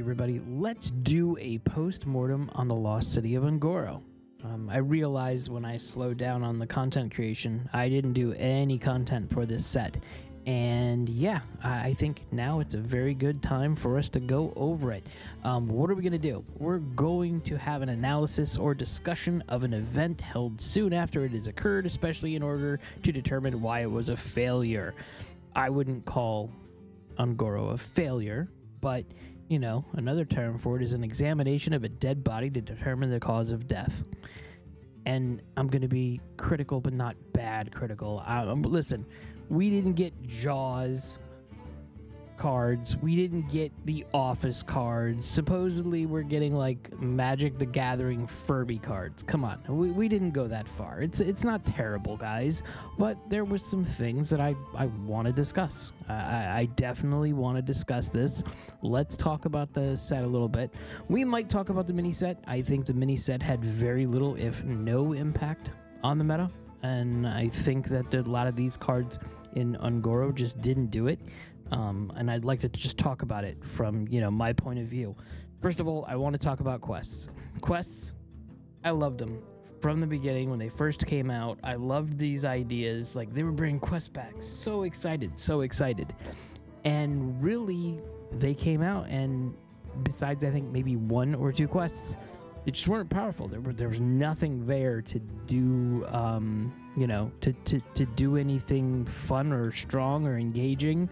everybody. Let's do a post-mortem on the lost city of UnGoro. I realized when I slowed down on the content creation, I didn't do any content for this set. And yeah, I think now it's a very good time for us to go over it. What are we going to do? We're going to have an analysis or discussion of an event held soon after it has occurred, especially in order to determine why it was a failure. I wouldn't call UnGoro a failure, but you know, another term for it is an examination of a dead body to determine the cause of death. And I'm going to be critical, but not bad critical. Listen, we didn't get Jaws cards. We didn't get the Office cards. Supposedly, we're getting like Magic the Gathering Furby cards. Come on, we didn't go that far. It's not terrible, guys. But there was some things that I want to discuss. I definitely want to discuss this. Let's talk about the set a little bit. We might talk about the mini set. I think the mini set had very little, if no, impact on the meta. And I think that a lot of these cards in UnGoro just didn't do it. And I'd like to just talk about it from, you know, my point of view. First of all, I want to talk about quests. Quests, I loved them from the beginning when they first came out. I loved these ideas. Like, they were bringing quests back. So excited, so excited. And really, they came out, and besides, I think, maybe one or two quests, they just weren't powerful. There was nothing there to do, you know, to do anything fun or strong or engaging.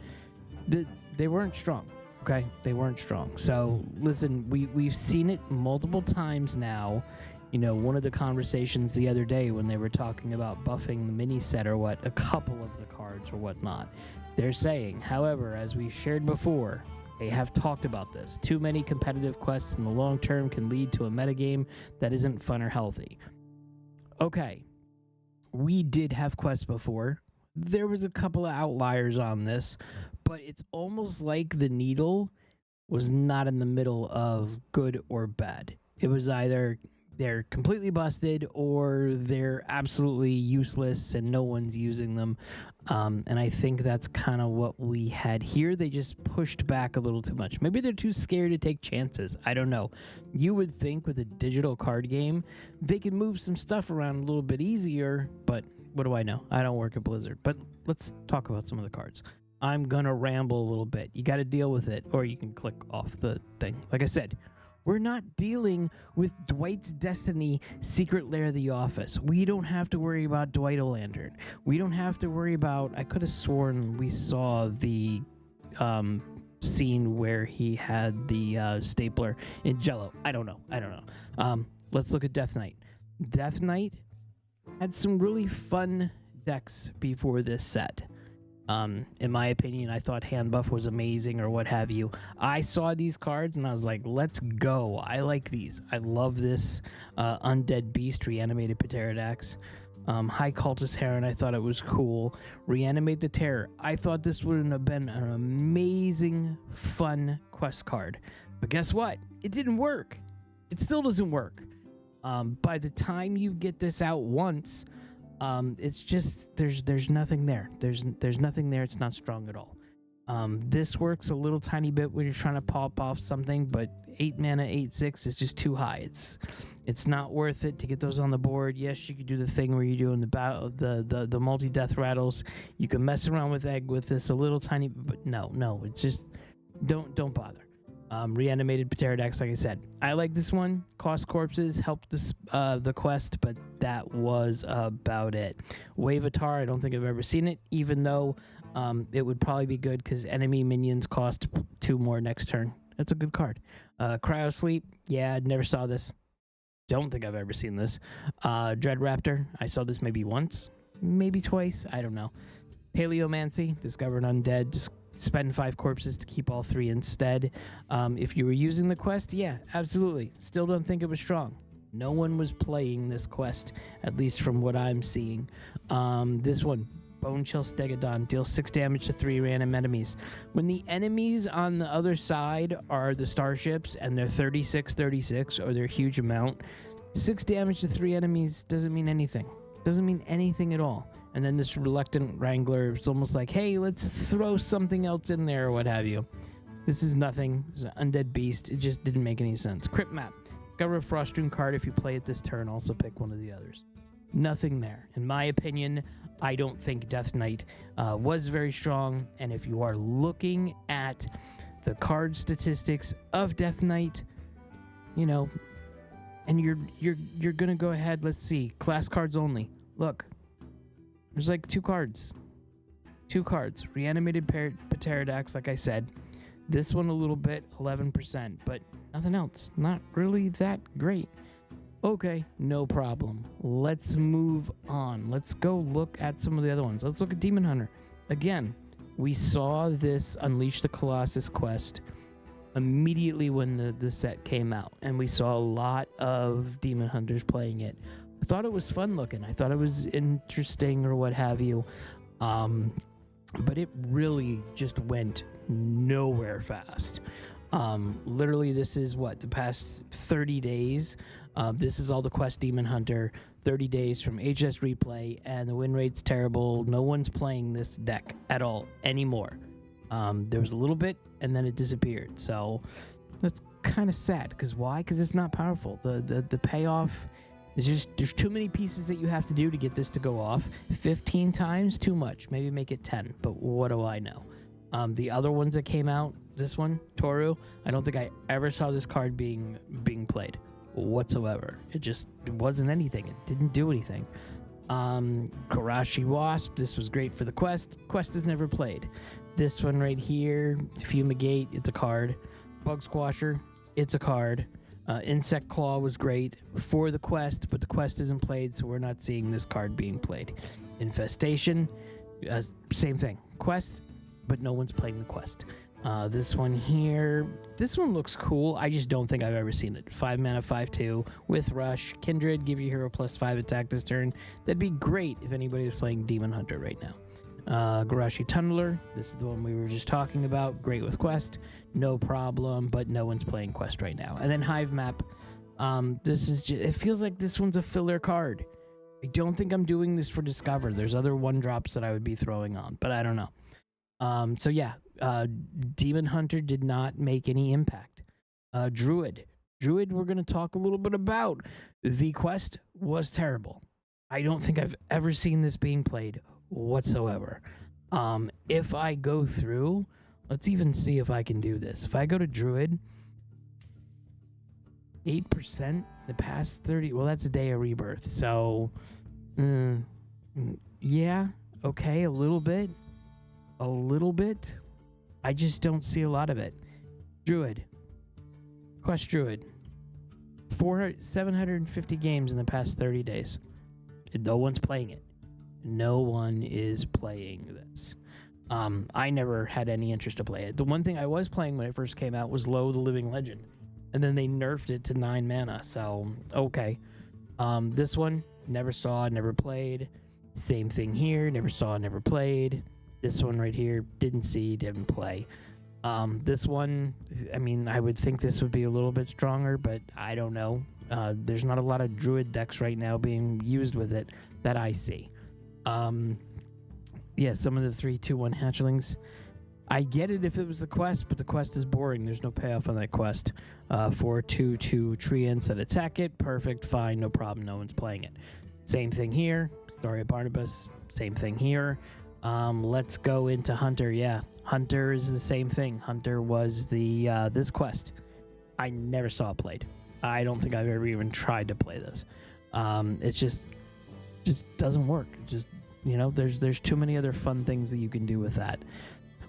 They weren't strong, okay? They weren't strong. So, listen, we've seen it multiple times now. You know, one of the conversations the other day when they were talking about buffing the mini set or what, a couple of the cards or whatnot, they're saying, however, as we've shared before, they have talked about this. Too many competitive quests in the long term can lead to a metagame that isn't fun or healthy. Okay, we did have quests before. There was a couple of outliers on this, but it's almost like the needle was not in the middle of good or bad. It was either they're completely busted or they're absolutely useless and no one's using them. And I think that's kind of what we had here. They just pushed back a little too much. Maybe they're too scared to take chances. I don't know. You would think with a digital card game, they could move some stuff around a little bit easier, but what do I know? I don't work at Blizzard. But let's talk about some of the cards. I'm going to ramble a little bit. You got to deal with it, or you can click off the thing. Like I said, we're not dealing with Dwight's Destiny Secret Lair of the Office. We don't have to worry about Dwight O'Lantern. We don't have to worry about... I could have sworn we saw the scene where he had the stapler in Jello. I don't know. Let's look at Death Knight. Death Knight had some really fun decks before this set. In my opinion, I thought hand buff was amazing or what have you. I saw these cards and I was like, let's go. I like these. I love this Undead Beast Reanimated Pterodax. High Cultist Heron, I thought it was cool. Reanimate the Terror. I thought this would have been an amazing, fun quest card. But guess what? It didn't work. It still doesn't work. By the time you get this out once, it's just there's nothing there. There's nothing there. It's not strong at all. This works a little tiny bit when you're trying to pop off something, but 8 mana 8/6 is just too high. It's not worth it to get those on the board. Yes, you could do the thing where you're doing the battle, the multi-death rattles. You can mess around with egg with this a little tiny, but no, it's just don't bother. Reanimated Pterodax, like I said. I like this one. Cost corpses helped this the quest, but that was about it. Waveatar, I don't think I've ever seen it, even though it would probably be good because enemy minions cost 2 more next turn. That's a good card. Cryo Sleep, yeah, I never saw this. Don't think I've ever seen this. Dread Raptor, I saw this maybe once, maybe twice, I don't know. Paleomancy, discover an undead, spend 5 corpses to keep all 3 instead. If you were using the quest, yeah, absolutely. Still don't think it was strong. No one was playing this quest, at least from what I'm seeing. This one, Bone Chill Stegodon, deals 6 damage to 3 random enemies. When the enemies on the other side are the starships and they're 36 or they're huge amount, 6 damage to 3 enemies doesn't mean anything. Doesn't mean anything at all. And then this Reluctant Wrangler, it's almost like, hey, let's throw something else in there or what have you. This is nothing. It's an undead beast. It just didn't make any sense. Crypt map. Discover a Frostdoom card if you play it this turn. Also pick one of the others. Nothing there. In my opinion, I don't think Death Knight was very strong. And if you are looking at the card statistics of Death Knight, you know, and you're gonna go ahead. Let's see. Class cards only. Look, there's like two cards. Reanimated Pterodax, like I said. This one a little bit, 11%, but nothing else. Not really that great. Okay, no problem. Let's move on. Let's go look at some of the other ones. Let's look at Demon Hunter. Again, we saw this Unleash the Colossus quest immediately when the set came out, and we saw a lot of Demon Hunters playing it. I thought it was fun looking. I thought it was interesting or what have you. But it really just went nowhere fast. Literally, this is what, the past 30 days. This is all the quest Demon Hunter, 30 days from HS replay, and the win rate's terrible. No one's playing this deck at all anymore. There was a little bit, and then it disappeared. So that's kind of sad. Because why? Because it's not powerful. The payoff is just, there's too many pieces that you have to do to get this to go off. 15 times, too much. Maybe make it 10, but what do I know? The other ones that came out, this one, Toru, I don't think I ever saw this card being played whatsoever. It wasn't anything. It didn't do anything. Karashi Wasp, this was great for the quest. Quest is never played. This one right here, Fumigate, it's a card. Bug Squasher, it's a card. Insect Claw was great for the quest, but the quest isn't played, so we're not seeing this card being played. Infestation, same thing. Quest, but no one's playing the quest. This one here, this one looks cool. I just don't think I've ever seen it. 5 mana, 5/2 with Rush. Kindred, give your hero +5 attack this turn. That'd be great if anybody was playing Demon Hunter right now. Garashi Tunneler, this is the one we were just talking about. Great with Quest, no problem, but no one's playing Quest right now. And then Hive Map, this is just, it feels like this one's a filler card. I don't think I'm doing this for Discover. There's other 1-drops that I would be throwing on, but I don't know. So yeah, Demon Hunter did not make any impact. Druid, we're going to talk a little bit about. The quest was terrible. I don't think I've ever seen this being played whatsoever. If I go through, let's even see if I can do this. If I go to Druid, 8% the past 30, well, that's a day of rebirth. So, yeah, okay, a little bit. I just don't see a lot of it. Druid, Quest Druid, 750 games in the past 30 days. No one's playing it. No one is playing this. I never had any interest to play it. The one thing I was playing when it first came out was Lo the Living Legend, and then they nerfed it to 9 mana. So okay, this one never saw, never played. Same thing here, never saw, never played. This one right here, didn't see, didn't play. This one, I mean, I would think this would be a little bit stronger, but I don't know. There's not a lot of Druid decks right now being used with it that I see. Yeah, some of the 3/2/1 hatchlings. I get it if it was the quest, but the quest is boring. There's no payoff on that quest. 4/2/2 tree ants that attack it. Perfect, fine, no problem. No one's playing it. Same thing here. Story of Barnabas. Same thing here. Let's go into Hunter. Yeah, Hunter is the same thing. Hunter was the this quest. I never saw it played. I don't think I've ever even tried to play this. It just doesn't work. Just, you know, there's too many other fun things that you can do with that.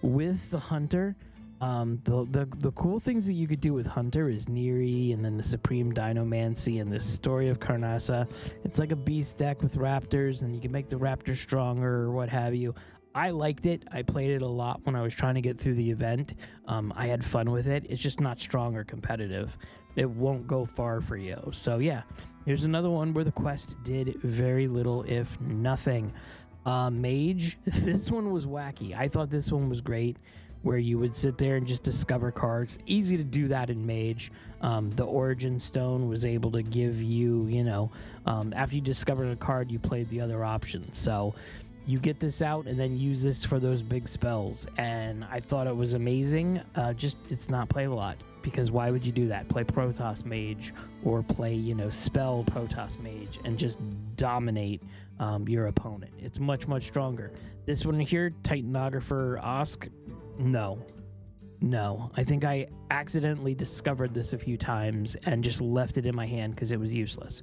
With the Hunter, the cool things that you could do with Hunter is Neri, and then the Supreme Dinomancy, and this Story of Karnasa. It's like a beast deck with raptors, and you can make the raptor stronger or what have you. I liked it. I played it a lot when I was trying to get through the event. I had fun with it. It's just not strong or competitive. It won't go far for you. So yeah, here's another one where the quest did very little, if nothing. Mage, this one was wacky. I thought this one was great, where you would sit there and just discover cards. Easy to do that in Mage. The Origin Stone was able to give you, you know, after you discovered a card, you played the other options. So you get this out and then use this for those big spells. And I thought it was amazing. Just it's not played a lot, because why would you do that? Play Protoss Mage or play, spell Protoss Mage and just dominate your opponent. It's much, much stronger. This one here, Titanographer Osk, no. I think I accidentally discovered this a few times and just left it in my hand because it was useless.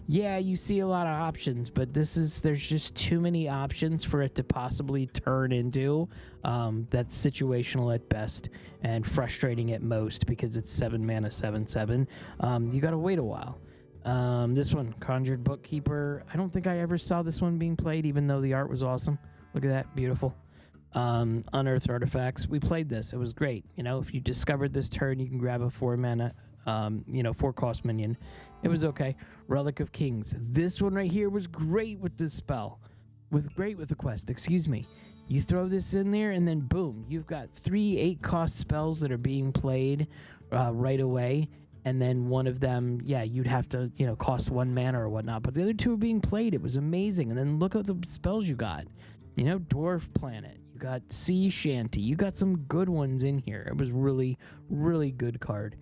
Yeah, you see a lot of options, but there's just too many options for it to possibly turn into. That's situational at best and frustrating at most, because it's 7 mana, 7/7. You gotta wait a while. This one, Conjured Bookkeeper. I don't think I ever saw this one being played, even though the art was awesome. Look at that, beautiful. Unearthed Artifacts. We played this. It was great. If you discovered this turn, you can grab a 4 mana, 4 cost minion. It was okay. Relic of Kings. This one right here was great with the spell. Great with the quest, excuse me. You throw this in there and then boom, you've got 3 8-cost spells that are being played right away. And then one of them, you'd have to, cost 1 mana or whatnot. But the other 2 are being played. It was amazing. And then look at the spells you got. Dwarf Planet. You got Sea Shanty. You got some good ones in here. It was really, really good card.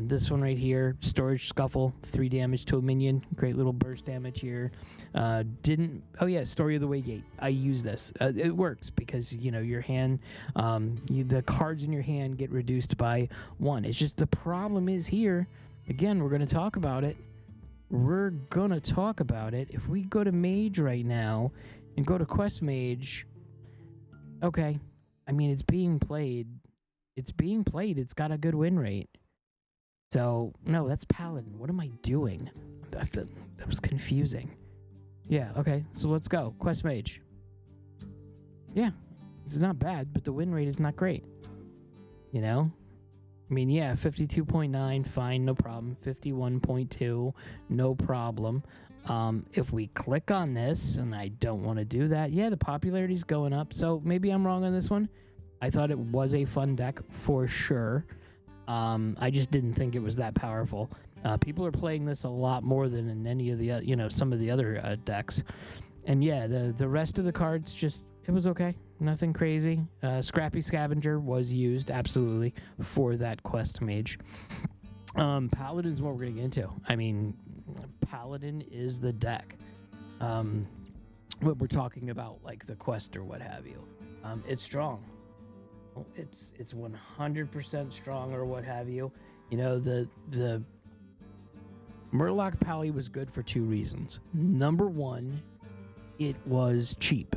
This one right here, Storage Scuffle, 3 damage to a minion. Great little burst damage here. Story of the Waygate. I use this. It works because, your hand, the cards in your hand get reduced by 1. It's just the problem is here, again, we're going to talk about it. If we go to Mage right now and go to Quest Mage, okay. I mean, it's being played. It's got a good win rate. So, no, that's Paladin. What am I doing? That was confusing. Yeah, okay, so let's go. Quest Mage. Yeah, this is not bad, but the win rate is not great. I mean, 52.9, fine, no problem. 51.2, no problem. If we click on this, and I don't want to do that, the popularity's going up, so maybe I'm wrong on this one. I thought it was a fun deck for sure. I just didn't think it was that powerful. People are playing this a lot more than in any of the, some of the other decks. And the rest of the cards it was okay. Nothing crazy. Scrappy Scavenger was used, absolutely, for that Quest Mage. Paladin's what we're going to get into. I mean, Paladin is the deck. What we're talking about, like the quest or what have you. It's strong. It's 100% strong or what have you. The Murloc Pally was good for 2 reasons. Number 1, it was cheap,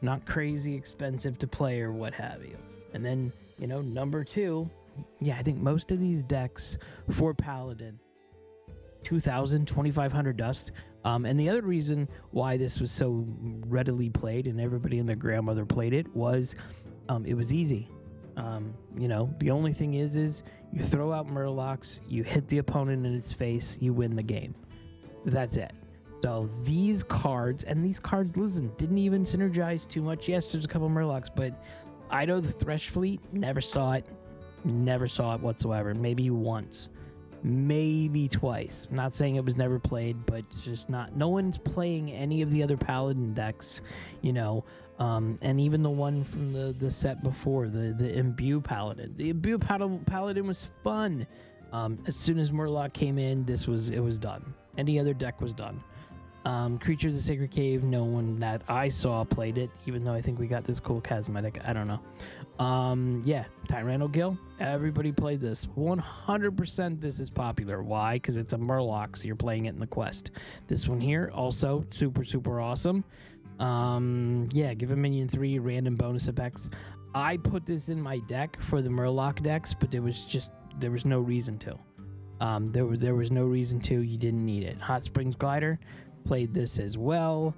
not crazy expensive to play or what have you. And then, number 2, I think most of these decks for Paladin, 2,000, 2,500 dust. And the other reason why this was so readily played and everybody and their grandmother played it was it was easy. The only thing is you throw out Murlocs, you hit the opponent in its face, you win the game. That's it. So these cards, listen, didn't even synergize too much. Yes, there's a couple Murlocs, but Ido the Thresh Fleet, never saw it whatsoever. Maybe once, maybe twice. I'm not saying it was never played, but it's just no one's playing any of the other Paladin decks, and even the one from the set before, the Imbue Paladin. The Imbue Paladin was fun. As soon as Murloc came in, it was done. Any other deck was done. Creature of the Sacred Cave, no one that I saw played it, even though I think we got this cool cosmetic. I don't know. Tyranno Gill, everybody played this. 100% this is popular. Why? Because it's a Murloc, so you're playing it in the quest. This one here, also super, super awesome. Give a minion 3 random bonus effects. I put this in my deck for the Murloc decks, but there was no reason to. There was no reason to. You didn't need it. Hot Springs Glider, played this as well.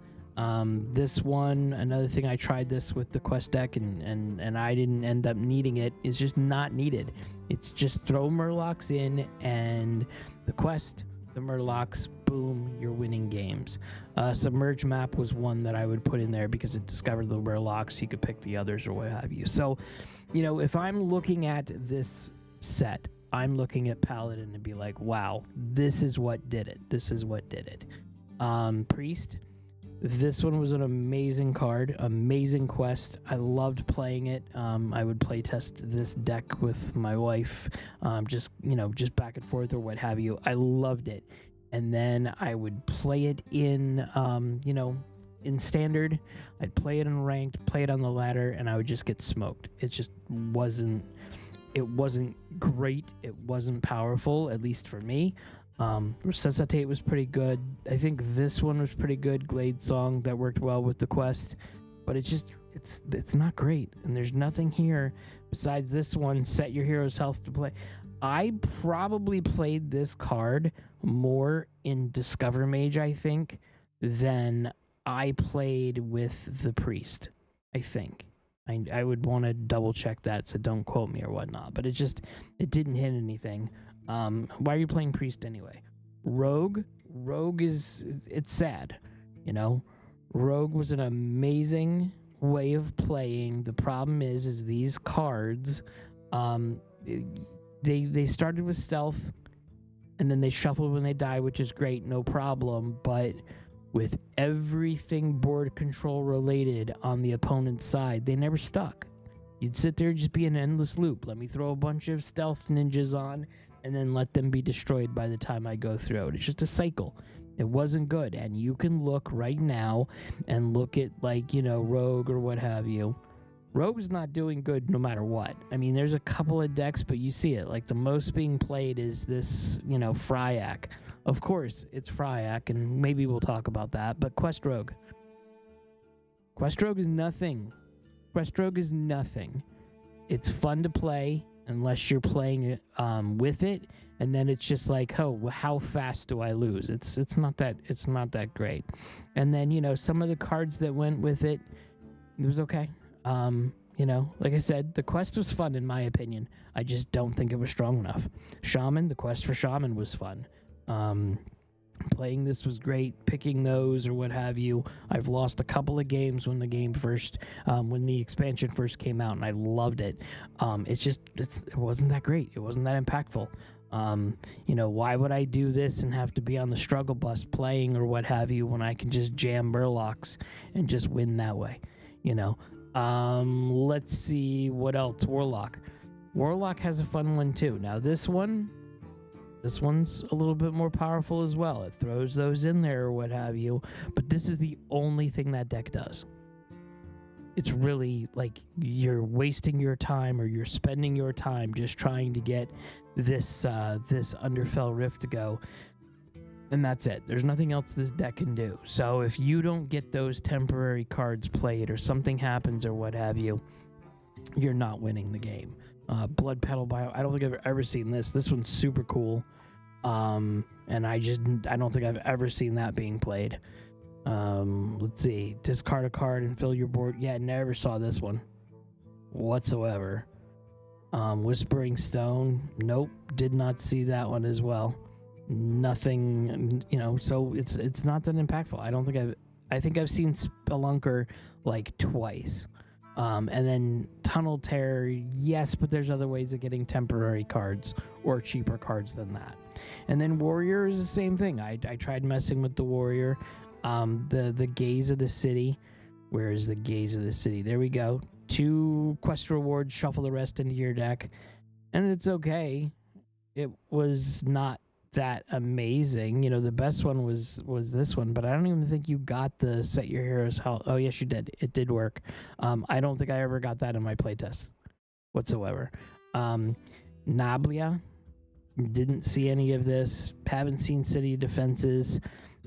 This one, another thing, I tried this with the quest deck and I didn't end up needing it. It's just not needed. It's just throw Murlocs in and the quest, the Murlocs, boom, you're winning games. Submerge Map was one that I would put in there because it discovered the Murlocs. You could pick the others or what have you. So, if I'm looking at this set, I'm looking at Paladin and be like, wow, this is what did it. Priest, This one was an amazing card, amazing quest. I loved playing it. I would play test this deck with my wife, just back and forth or what have you. I loved it, and then I would play it in in standard. I'd play it in ranked, play it on the ladder, and I would just get smoked. It just wasn't. It wasn't great. It wasn't powerful, at least for me. Resuscitate was pretty good. I think this one was pretty good. Glade Song, that worked well with the quest, but it's not great. And there's nothing here besides this one. Set your hero's health to play. I probably played this card more in Discover Mage, I think, than I played with the Priest. I think. I would want to double check that, so don't quote me or whatnot. But it didn't hit anything. Why are you playing Priest anyway? Rogue is it's sad, Rogue was an amazing way of playing. The problem is these cards, they started with stealth, and then they shuffled when they die, which is great, no problem. But with everything board control related on the opponent's side, they never stuck. You'd sit there, just be an endless loop. Let me throw a bunch of stealth ninjas on, and then let them be destroyed by the time I go through it. It's just a cycle. It wasn't good. And you can look right now and look at, Rogue or what have you. Rogue's not doing good no matter what. I mean, there's a couple of decks, but you see it. Like, the most being played is this, Fryak. Of course, it's Fryak, and maybe we'll talk about that. But Quest Rogue. Quest Rogue is nothing. Quest Rogue is nothing. It's fun to play unless you're playing it with it, and then it's just like, oh, how fast do I lose? It's not that great. And then some of the cards that went with it, it was okay. Like I said, the quest was fun in my opinion. I just don't think it was strong enough. Shaman, the quest for Shaman was fun. Playing this was great, picking those or what have you. I've lost a couple of games when when the expansion first came out, and I loved it. It wasn't that great. It wasn't that impactful. Why would I do this and have to be on the struggle bus playing or what have you when I can just jam Murlocs and just win that way? Let's see what else. Warlock. Warlock has a fun one too. Now this one's a little bit more powerful as well. It throws those in there or what have you, but this is the only thing that deck does. It's really like you're wasting your time, or you're spending your time just trying to get this Underfell Rift to go, and that's it. There's nothing else this deck can do. So if you don't get those temporary cards played, or something happens or what have you, you're not winning the game. Blood Petal Bio, I don't think I've ever seen this. This one's super cool. And I don't think I've ever seen that being played. Let's see. Discard a card and fill your board. Yeah, never saw this one whatsoever. Whispering Stone. Nope, did not see that one as well. Nothing, so it's not that impactful. I think I've seen Spelunker like twice. And then Tunnel Terror, yes, but there's other ways of getting temporary cards or cheaper cards than that. And then Warrior is the same thing. I tried messing with the Warrior. The Gaze of the City. Where is the Gaze of the City? There we go. 2 quest rewards, shuffle the rest into your deck. And it's okay. It was not that amazing. The best one was this one, but I don't even think you got the set your hero's health. Oh yes, you did. It did work. I don't think I ever got that in my playtest whatsoever. Nablia, didn't see any of this. Haven't seen City Defenses.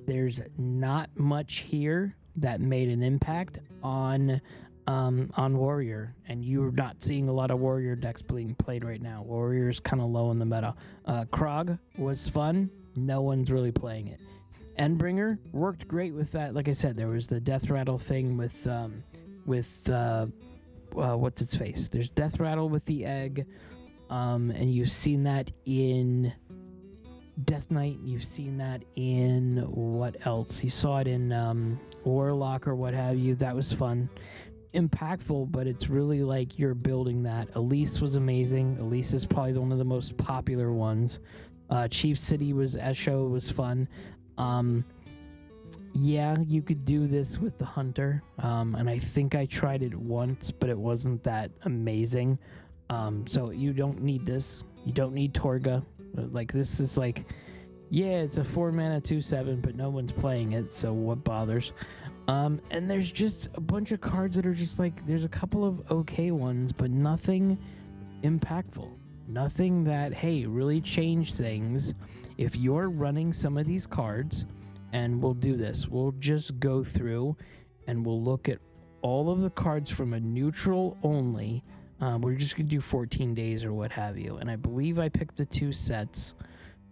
There's not much here that made an impact on Warrior, and you're not seeing a lot of Warrior decks being played right now. Warrior's kind of low in the meta. Krog was fun. No one's really playing it. Endbringer worked great with that. Like I said, there was the Death Rattle thing with what's its face? There's Death Rattle with the egg, and you've seen that in Death Knight. You've seen that in what else? You saw it in Warlock or what have you. That was fun. Impactful, but it's really like you're building that. Elise was amazing. Elise is probably one of the most popular ones. Chief City was fun. Yeah, you could do this with the hunter, and I think I tried it once, but it wasn't that amazing. So you don't need this. You don't need Torga. Like this is like, yeah, it's a 4 mana 2/7, but no one's playing it, so what bothers? And there's just a bunch of cards that are just like, there's a couple of okay ones, but nothing impactful. Nothing that, hey, really change things. If you're running some of these cards, and we'll do this, we'll just go through and we'll look at all of the cards from a neutral only. We're just gonna do 14 days or what have you. And I believe I picked the 2 sets.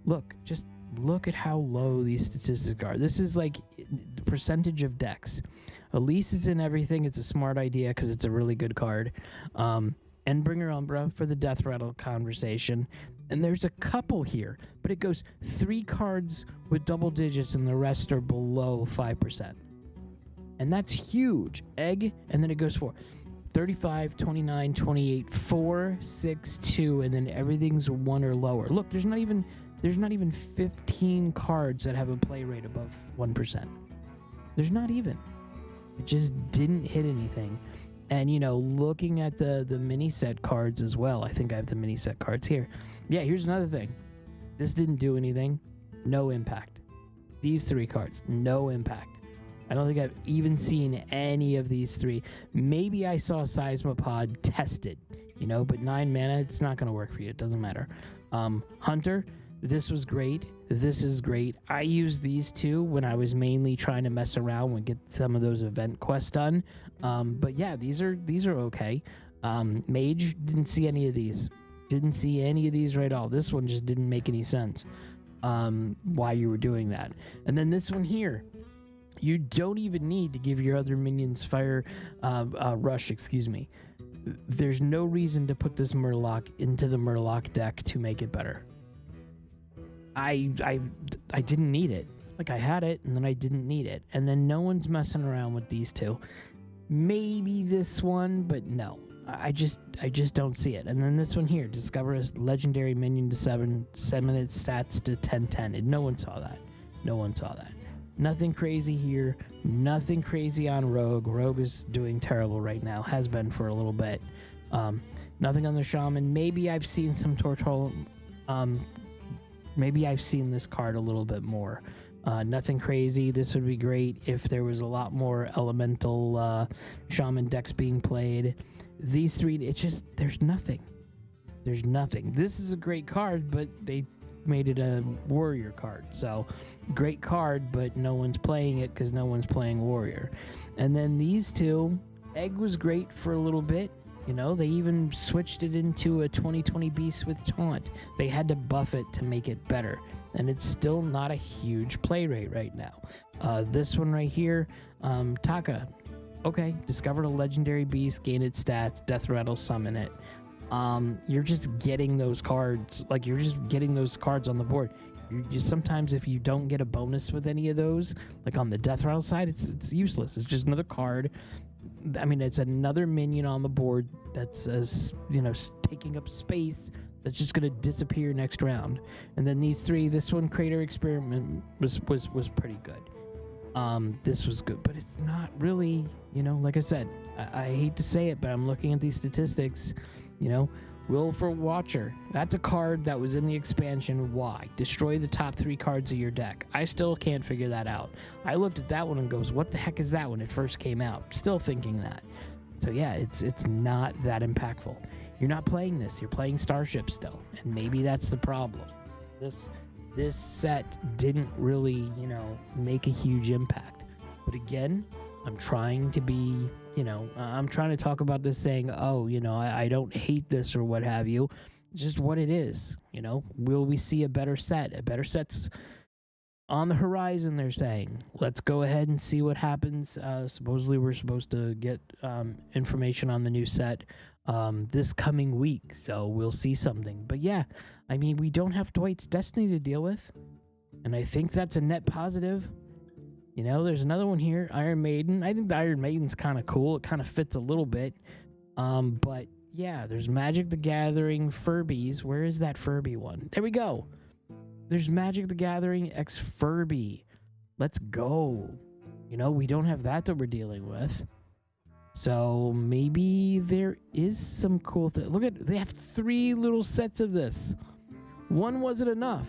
Look, just look at how low these statistics are. This is like the percentage of decks. Elise is in everything. It's a smart idea because it's a really good card. Endbringer Umbra for the Death Rattle conversation. And there's a couple here, but it goes 3 cards with double digits and the rest are below 5%. And that's huge. Egg, and then it goes for 35, 29, 28, 4, 6, 2, and then everything's 1 or lower. Look, there's not even 15 cards that have a play rate above 1%. There's not even. It just didn't hit anything. And, you know, looking at the mini set cards as well, I think I have the mini set cards here. Yeah, here's another thing. This didn't do anything. No impact. These 3 cards, no impact. I don't think I've even seen any of these 3. Maybe I saw Seismopod tested, you know, but 9 mana, it's not going to work for you. It doesn't matter. Hunter, this was great. This is great. I used these 2 when I was mainly trying to mess around and get some of those event quests done. But yeah, these are okay. Mage, didn't see any of these. Didn't see any of these right at all. This one just didn't make any sense why you were doing that. And then this one here, you don't even need to give your other minions fire rush, excuse me. There's no reason to put this Murloc into the Murloc deck to make it better. I didn't need it. Like, I had it, and then I didn't need it. And then no one's messing around with these 2. Maybe this one, but no. I just don't see it. And then this one here, discover a legendary minion to 7 its stats to 10/10. And no one saw that. No one saw that. Nothing crazy here. Nothing crazy on Rogue. Rogue is doing terrible right now. Has been for a little bit. Nothing on the Shaman. Maybe I've seen some Tortola. Maybe I've seen this card a little bit more. Nothing crazy. This would be great if there was a lot more elemental Shaman decks being played. These 3, it's just, there's nothing. There's nothing. This is a great card, but they made it a warrior card. So, great card, but no one's playing it because no one's playing warrior. And then these 2, Egg was great for a little bit. You know, they even switched it into a 2020 Beast with Taunt. They had to buff it to make it better. And it's still not a huge play rate right now. This one right here, Taka. Okay, discovered a legendary beast, gain its stats, Death Rattle, summon it. You're just getting those cards. Like, you're just getting those cards on the board. You sometimes, if you don't get a bonus with any of those, like on the Death Rattle side, it's useless. It's just another card. I mean, it's another minion on the board that's, you know, taking up space. That's just gonna disappear next round. And then these 3, this one, Crater Experiment, was pretty good. This was good, but it's not really, you know, like I said, I hate to say it, but I'm looking at these statistics, you know. Will for Watcher, that's a card that was in the expansion. Why? Destroy the top 3 cards of your deck. I still can't figure that out. I looked at that one and goes, what the heck is that when it first came out? Still thinking that. So yeah, it's not that impactful. You're not playing this, you're playing Starship still, and maybe that's the problem. This set didn't really, you know, make a huge impact. But again, I'm trying to be, you know, I'm trying to talk about this saying, oh, you know, I don't hate this or what have you. It's just what it is, you know. Will we see a better set? A better set's on the horizon, they're saying. Let's go ahead and see what happens. Supposedly we're supposed to get information on the new set this coming week, so we'll see something. But yeah, I mean, we don't have Dwight's Destiny to deal with, and I think that's a net positive. You know, there's another one here, Iron Maiden. I think the Iron Maiden's kind of cool. It kind of fits a little bit. But yeah, there's Magic the Gathering Furbies. Where is that Furby one? There we go. There's Magic the Gathering X Furby. Let's go. You know, we don't have that we're dealing with. So maybe there is some cool thing. Look at, they have 3 little sets of this. 1 wasn't enough.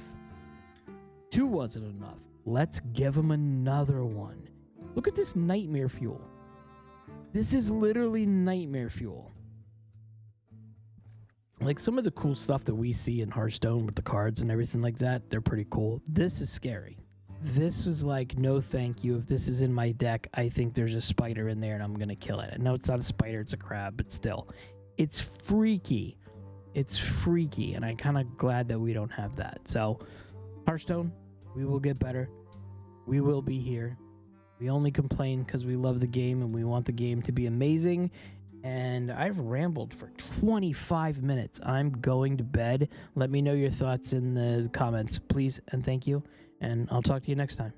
2 wasn't enough. Let's give them another one. Look at this nightmare fuel. This is literally nightmare fuel. Like some of the cool stuff that we see in Hearthstone with the cards and everything like that, they're pretty cool. This is scary. This is like, no thank you. If this is in my deck, I think there's a spider in there and I'm going to kill it. No, it's not a spider, it's a crab, but still. It's freaky. It's freaky, and I'm kind of glad that we don't have that. So, Hearthstone, we will get better. We will be here. We only complain because we love the game and we want the game to be amazing. And I've rambled for 25 minutes. I'm going to bed. Let me know your thoughts in the comments, please, and thank you. And I'll talk to you next time.